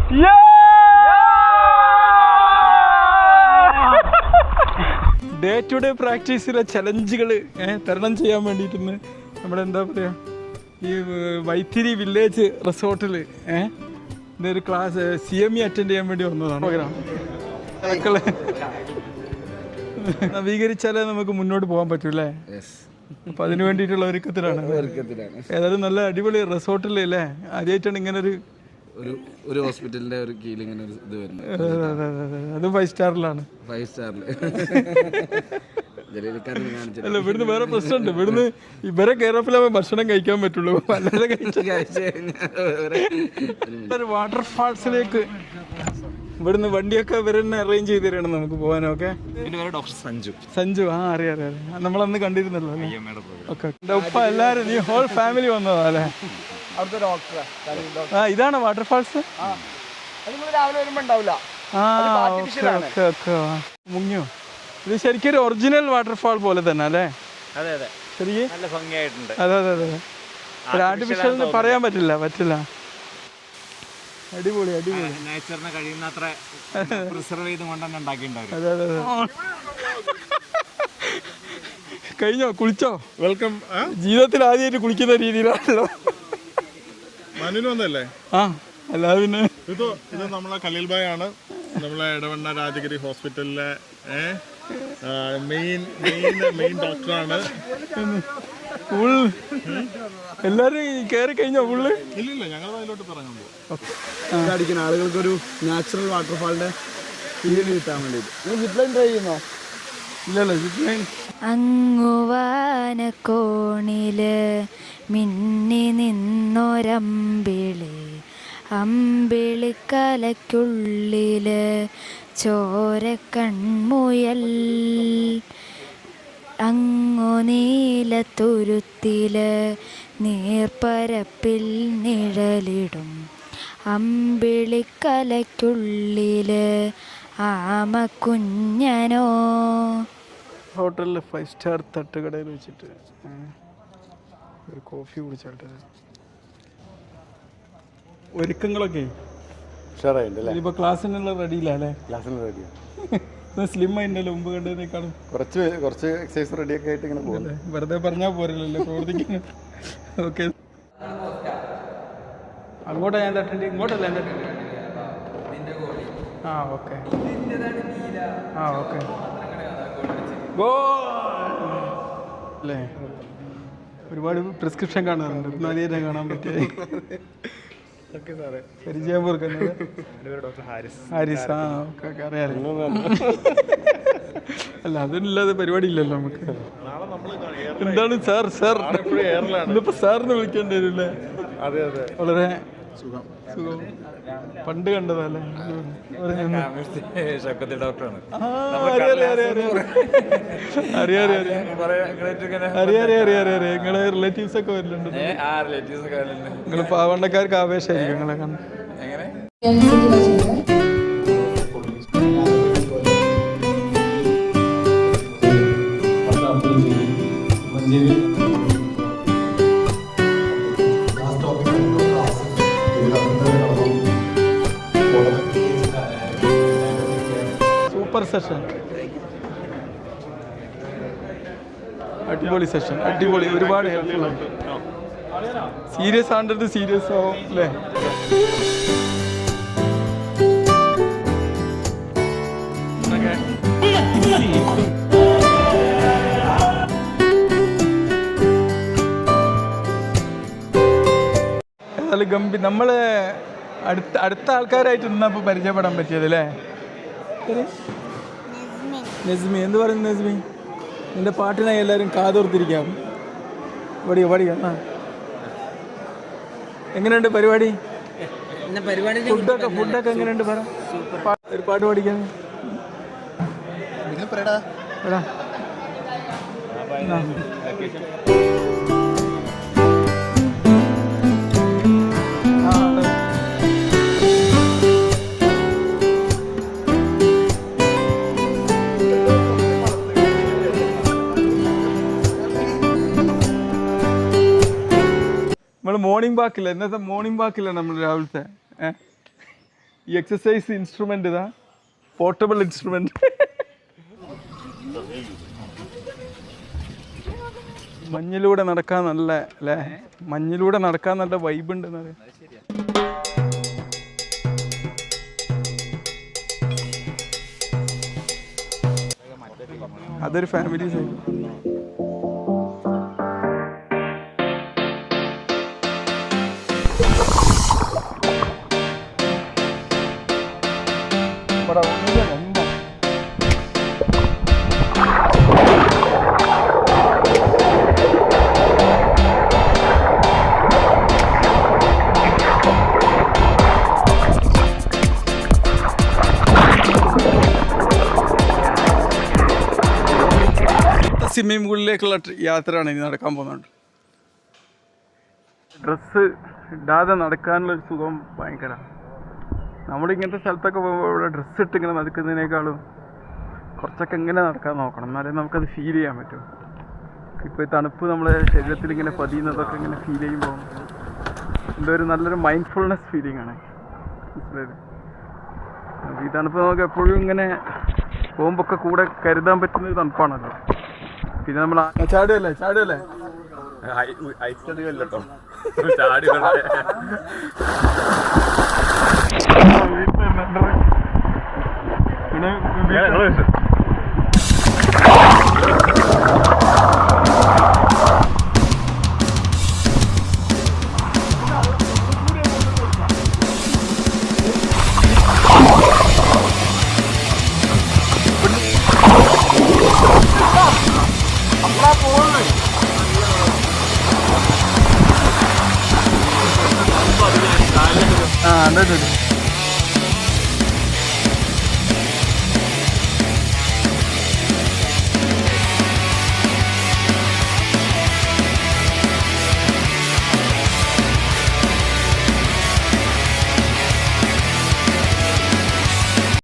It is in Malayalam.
ഡേ ടു ഡേ പ്രാക്ടീസിലെ ചലഞ്ചുകൾ തരണം ചെയ്യാൻ വേണ്ടിയിട്ട് നമ്മുടെ എന്താ പറയുക ഈ വൈത്തിരി വില്ലേജ് റിസോർട്ടിൽ ഇതൊരു ക്ലാസ് CME അറ്റൻഡ് ചെയ്യാൻ വേണ്ടി വന്നതാണ് പ്രോഗ്രാം. നവീകരിച്ചാലേ നമുക്ക് മുന്നോട്ട് പോകാൻ പറ്റൂല്ലേ? അപ്പം അതിന് വേണ്ടിയിട്ടുള്ള ഒരുക്കത്തിലാണ്. ഏതായാലും നല്ല അടിപൊളി റിസോർട്ടിൽ അല്ലേ ആദ്യമായിട്ടാണ് ഇങ്ങനെ ഒരു ഹോസ്പിറ്റലിന്റെ ഒരു കീഴിൽ ഇങ്ങനെ ഒരു ഇത് വരുന്നത്. അത് 5 സ്റ്റാറിലാണ്. 5 സ്റ്റാറിൽ അല്ല, ഇവിടുന്ന് വേറെ പ്രശ്നമുണ്ട്. ഇവിടുന്ന് ഇവരെ കെയറപ്പിലേ ഭക്ഷണം കഴിക്കാൻ പറ്റുള്ളൂ. വളരെ ഒരു വാട്ടർഫാൾസിലേക്ക് ഇവിടുന്ന് വണ്ടിയൊക്കെ ഇവരെന്നെ അറേഞ്ച് ചെയ്ത് തരണം നമുക്ക് പോകാനൊക്കെ. ഡോക്ടർ സഞ്ജു അറിയാം നമ്മളന്ന് കണ്ടിരുന്നല്ലോ. ഓക്കെ, ഉപ്പ എല്ലാരും നീ ഹോൾ ഫാമിലി വന്നതാ അല്ലേ? ഇതാണ് വാട്ടർഫാൾസ്. മുങ്ങിയോ? ഇത് ശരിക്കും ഒരു ഒറിജിനൽ വാട്ടർഫാൾ പോലെ തന്നെ അല്ലേ? ശരിക്കും അതെ. ഒരു ആർട്ടിഫിഷ്യൽ എന്ന് പറയാൻ പറ്റില്ല. അടിപൊളി നേച്ചറിനെ കഴിയുന്നത്ര പ്രിസർവ് ചെയ്തുകൊണ്ടാണ് ഉണ്ടാക്കിയിട്ടുണ്ടാവും. അതെ. കഴിഞ്ഞോ? കുളിച്ചോ? വെൽക്കം. ജീവിതത്തിൽ ആദ്യമായിട്ട് കുളിക്കുന്ന രീതിയിലാണല്ലോ. മനുവിന് വന്നല്ലേ? അല്ലാതെ പിന്നെ ഇത് നമ്മളെ ഖലീൽ ഭായ് ആണ്, നമ്മളെ ഇടവണ്ണ രാജഗിരി ഹോസ്പിറ്റലിലെ മെയിൻ ഡോക്ടറാണ്. എല്ലാരും കയറി കഴിഞ്ഞോ ഫുള്ള്? ഇല്ല, ഞങ്ങൾ അതിലോട്ട് പറഞ്ഞു അടിക്കുന്ന ആളുകൾക്കൊരു നാച്ചുറൽ വാട്ടർഫാളിന്റെ ഫീൽ കിട്ടാൻ വേണ്ടിയിട്ട്. സിപ്ലൈൻ ട്രൈ ചെയ്യുന്നോ? ഇല്ലല്ലോ. സിപ്ലൈൻ അങ്ങുവാനക്കോണില് മിന്നി നിന്നൊരമ്പിളി, അമ്പിളിക്കലയ്ക്കുള്ളില് ചോരക്കൺമുയൽ, അങ്ങു നീലത്തുരുത്തില് നീർപ്പരപ്പിൽ നിഴലിടും, അമ്പിളിക്കലയ്ക്കുള്ളില് ആമക്കുഞ്ഞനോ. ഹോട്ടലിൽ 5 സ്റ്റാർ തട്ടുകടയിൽ വെച്ചിട്ട് ഒരു കോഫി കുടിച്ചോട്ടെ. ഒരുക്കങ്ങളൊക്കെ ഇപ്പൊ ക്ലാസ്സിനുള്ള റെഡിയില്ലേ? സ്ലിം ആയിട്ടല്ലോ മുമ്പ് കണ്ടതിനേക്കാളും കുറച്ച് എക്സസൈസ് റെഡിയൊക്കെ ആയിട്ട് ഇങ്ങനെ പോകുന്നത്. വെറുതെ പറഞ്ഞാൽ പോരല്ലോ പ്രവർത്തിക്കുന്നു. ഓക്കെ, അങ്ങോട്ടാ ഞാൻ തട്ടേണ്ടി? ഇങ്ങോട്ടല്ല ഞാൻ തട്ടേണ്ടി? ഓക്കെ. അല്ലേ, ഒരുപാട് പ്രിസ്ക്രിപ്ഷൻ കാണാറുണ്ട്. ആദ്യമായിട്ടാണ് കാണാൻ പറ്റിയത്. പരിചയം പോർക്കുന്നത് ഹാരിസ്. ഓക്കെ, അറിയാമല്ലോ. അല്ല, അതിനില്ലാതെ പരിപാടി ഇല്ലല്ലോ നമുക്ക്. എന്താണ് സാർ ഇന്നിപ്പോ സാറിന് വിളിക്കേണ്ടി വരില്ലേ? വളരെ സുഖം. പണ്ട് കണ്ടതല്ലേ? അറിയാം. നിങ്ങളെ റിലേറ്റീവ്സ് ഒക്കെ വരലുണ്ട്. നിങ്ങള് പാവണ്ടക്കാർക്ക് ആവേശമായിരിക്കും നിങ്ങളെ കണ്ട്. സൂപ്പർ സെഷൻ, അടിപൊളി സെഷൻ, അടിപൊളി. ഒരുപാട് ഹെൽപ്ഫുൾ ആണ്. സീരിയസ് ആണ്ടത് സീരിയസ് ആവും അല്ലേ? നമ്മള് അടുത്ത ആൾക്കാരായിട്ട് ഇന്നപ്പോൾ പരിചയപ്പെടാൻ പറ്റിയത് അല്ലേ? നസ്മി. എന്ത് പറയുന്നു നസ്മി? നിന്റെ പാട്ടിനായി എല്ലാവരും കാതോർത്തിരിക്കാം. പഠിക്കാം. എങ്ങനെയുണ്ട് പരിപാടി? ഫുഡൊക്കെ എങ്ങനെയുണ്ട്? പറ, ഒരു പാട്ട് പഠിക്കാൻ. നമ്മൾ മോർണിംഗ് വാക്കില്ല, ഇന്നത്തെ മോർണിംഗ് വാക്കില്ല നമ്മൾ രാവിലത്തെ. ഈ എക്സസൈസ് ഇൻസ്ട്രുമെന്റ് ഇതാ, പോർട്ടബിൾ ഇൻസ്ട്രുമെന്റ്. മഞ്ഞിലൂടെ നടക്കാൻ നല്ല അല്ലേ, മഞ്ഞിലൂടെ നടക്കാൻ നല്ല വൈബ് ഉണ്ട്. അതൊരു ഫാമിലി സൈഡ്. സ്വിമ്മിംഗ് പൂളിലേക്കുള്ള യാത്രയാണ് ഇനി നടക്കാൻ പോകുന്നത്. ഡ്രസ്സ് ഇടാതെ നടക്കാനുള്ളൊരു സുഖം ഭയങ്കര. നമ്മളിങ്ങനത്തെ സ്ഥലത്തൊക്കെ പോകുമ്പോൾ ഇവിടെ ഡ്രസ്സ് ഇട്ട് ഇങ്ങനെ നടക്കുന്നതിനേക്കാളും കുറച്ചൊക്കെ എങ്ങനെ നടക്കാൻ നോക്കണം, എന്നാലേ നമുക്കത് ഫീൽ ചെയ്യാൻ പറ്റും. ഇപ്പോൾ ഈ തണുപ്പ് നമ്മുടെ ശരീരത്തിൽ ഇങ്ങനെ പതിയുന്നതൊക്കെ ഇങ്ങനെ ഫീൽ ചെയ്യുമ്പോൾ എന്തോ ഒരു നല്ലൊരു മൈൻഡ്ഫുൾനെസ് ഫീലിംഗ് ആണ്. മനസ്സിലായത്? ഈ തണുപ്പ് നമുക്ക് എപ്പോഴും ഇങ്ങനെ പോകുമ്പോൾ ഒക്കെ കൂടെ കരുതാൻ പറ്റുന്ന ഒരു തണുപ്പാണല്ലോ. പിന്നെ നമ്മൾ ചാടുകയല്ലേ ഐറ്റടിയല്ലോ ആ